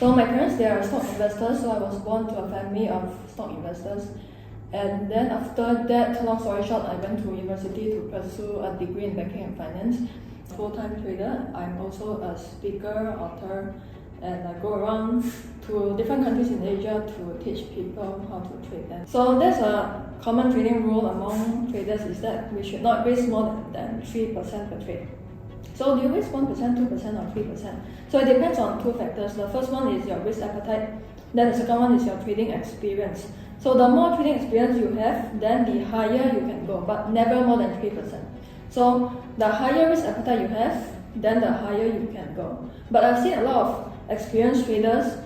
So my parents, they are stock investors, so I was born to a family of stock investors. And then after that, long story short, I went to university to pursue a degree in banking and finance. Full-time trader. I'm also a speaker, author, and I go around to different countries in Asia to teach people how to trade them. So there's a common trading rule among traders is that we should not risk more than 3% per trade. So do you risk 1%, 2% or 3%? So it depends on two factors. The first one is your risk appetite. Then the second one is your trading experience. So the more trading experience you have, then the higher you can go, but never more than 3%. So the higher risk appetite you have, then the higher you can go. But I've seen a lot of experienced traders,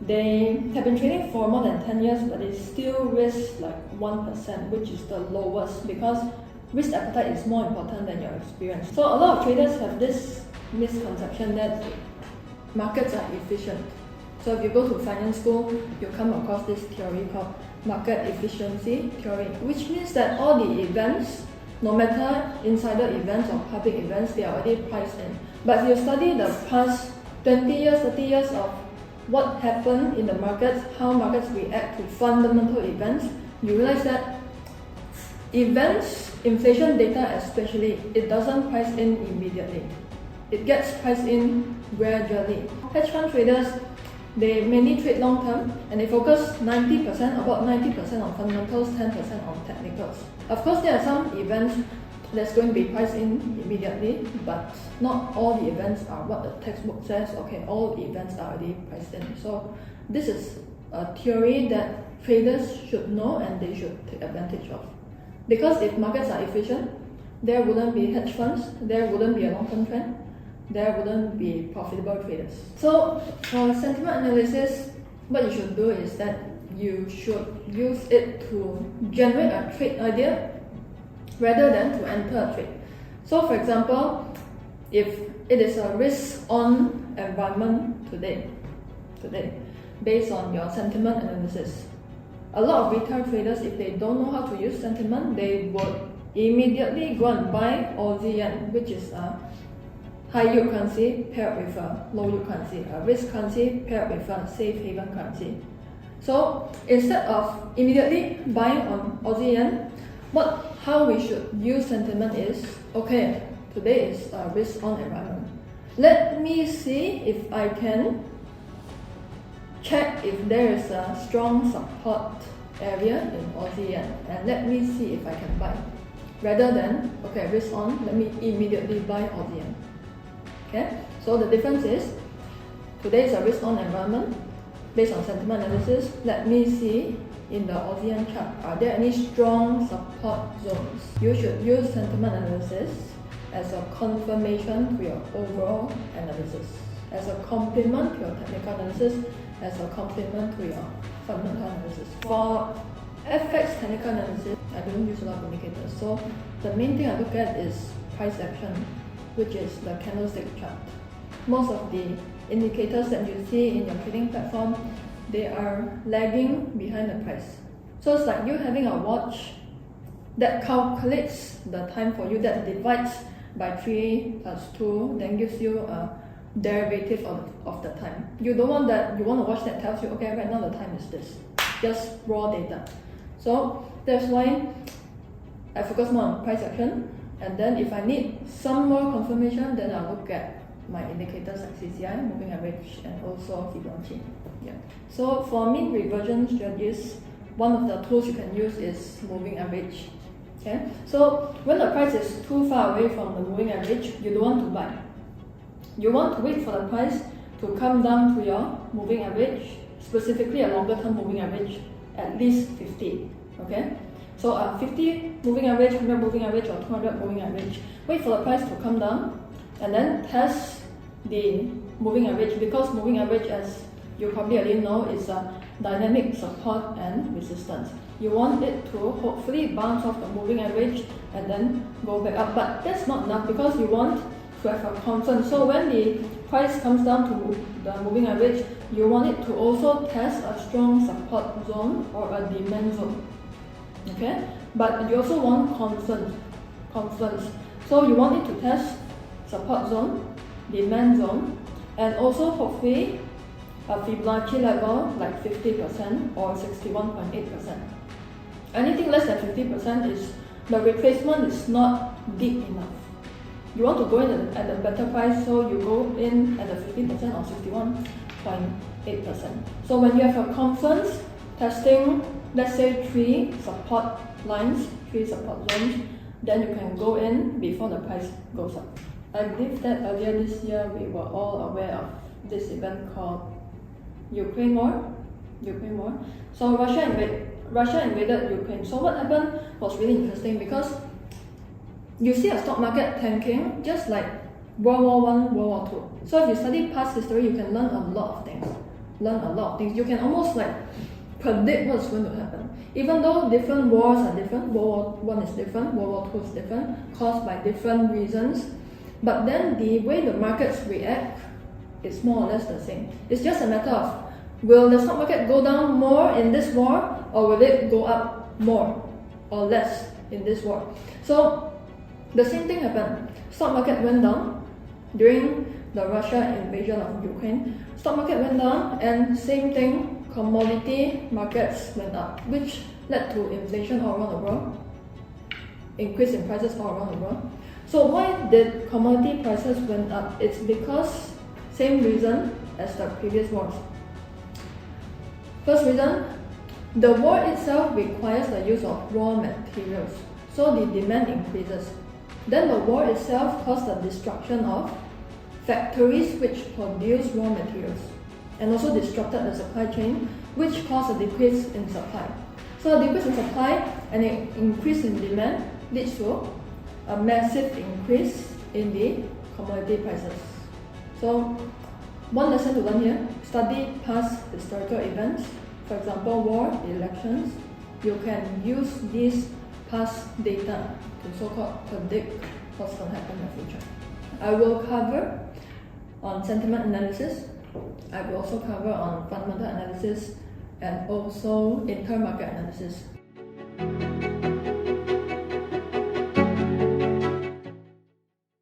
they have been trading for more than 10 years, but they still risk like 1%, which is the lowest, because risk appetite is more important than your experience. So a lot of traders have this misconception that markets are efficient. So if you go to finance school, you come across this theory called market efficiency theory, which means that all the events, no matter insider events or public events, they are already priced in. But if you study the past 20 years, 30 years of what happened in the markets, how markets react to fundamental events, you realize that events, inflation data especially, it doesn't price in immediately. It gets priced in gradually. Hedge fund traders, they mainly trade long term and they focus about 90% on fundamentals, 10% on technicals. Of course, there are some events that's going to be priced in immediately, but not all the events are what the textbook says. Okay, all the events are already priced in. So this is a theory that traders should know and they should take advantage of. Because if markets are efficient, there wouldn't be hedge funds, there wouldn't be a long-term trend, there wouldn't be profitable traders. So for sentiment analysis, what you should do is that you should use it to generate a trade idea rather than to enter a trade. So for example, if it is a risk-on environment today, based on your sentiment analysis, a lot of retail traders, if they don't know how to use sentiment, they would immediately go and buy Aussie yen, which is a high yield currency paired with a low yield currency, a risk currency paired with a safe haven currency. So instead of immediately buying on Aussie yen, how we should use sentiment is, okay, today is a risk-on environment. Let me see if I can check if there is a strong support area in Aussie yen, and let me see if I can buy. Rather than, okay, risk on, let me immediately buy Aussie yen. Okay, so the difference is, today is a risk on environment. Based on sentiment analysis, let me see in the Aussie yen chart, are there any strong support zones? You should use sentiment analysis as a confirmation to your overall analysis, as a complement to your technical analysis, as a complement to your fundamental analysis. For FX technical analysis, I don't use a lot of indicators. So the main thing I look at is price action, which is the candlestick chart. Most of the indicators that you see in your trading platform, they are lagging behind the price. So it's like you having a watch that calculates the time for you, that divides by 3 plus 2, then gives you a derivative of the time. You don't want that. You want a watch that tells you, okay, right now the time is this. Just raw data. So that's why I focus more on price action, and then if I need some more confirmation, then I'll look at my indicators like CCI, moving average, and also Fibonacci. Yeah. So for mean reversion strategies, one of the tools you can use is moving average. Okay. So when the price is too far away from the moving average, you don't want to buy. You want to wait for the price to come down to your moving average, specifically a longer term moving average, at least 50. Okay. So a 50 moving average, 100 moving average, or 200 moving average. Wait for the price to come down, and then test the moving average, because moving average, as you probably already know, is a dynamic support and resistance. You want it to hopefully bounce off the moving average and then go back up, but that's not enough, because you want to have a constant. So when the price comes down to the moving average, you want it to also test a strong support zone or a demand zone. Okay, but you also want constants. So you want it to test support zone, demand zone, and also hopefully a Fibonacci level like 50% or 61.8%. Anything less than 50% is the retracement is not deep enough. You want to go in at a better price, so you go in at the 50% or 61.8%. So when you have a conference testing, let's say 3 support lines, 3 support zones, then you can go in before the price goes up. I believe that earlier this year we were all aware of this event called Ukraine War. So Russia invaded Ukraine. So what happened was really interesting because you see a stock market tanking just like World War I, World War II. So if you study past history, you can learn a lot of things. You can almost like predict what's going to happen. Even though different wars are different, World War I is different, World War II is different, caused by different reasons. But then the way the markets react is more or less the same. It's just a matter of, will the stock market go down more in this war, or will it go up more or less in this war? So the same thing happened. Stock market went down during the Russia invasion of Ukraine. Stock market went down, and same thing, commodity markets went up, which led to inflation all around the world, increase in prices all around the world. So why did commodity prices went up? It's because same reason as the previous wars. First reason, the war itself requires the use of raw materials, so the demand increases. Then the war itself caused the destruction of factories which produce raw materials, and also disrupted the supply chain, which caused a decrease in supply. So a decrease in supply and an increase in demand leads to a massive increase in the commodity prices. So one lesson to learn here, study past historical events, for example war, elections. You can use these past data to so-called predict what's going to happen in the future. I will cover on sentiment analysis. I will also cover on fundamental analysis and also inter-market analysis.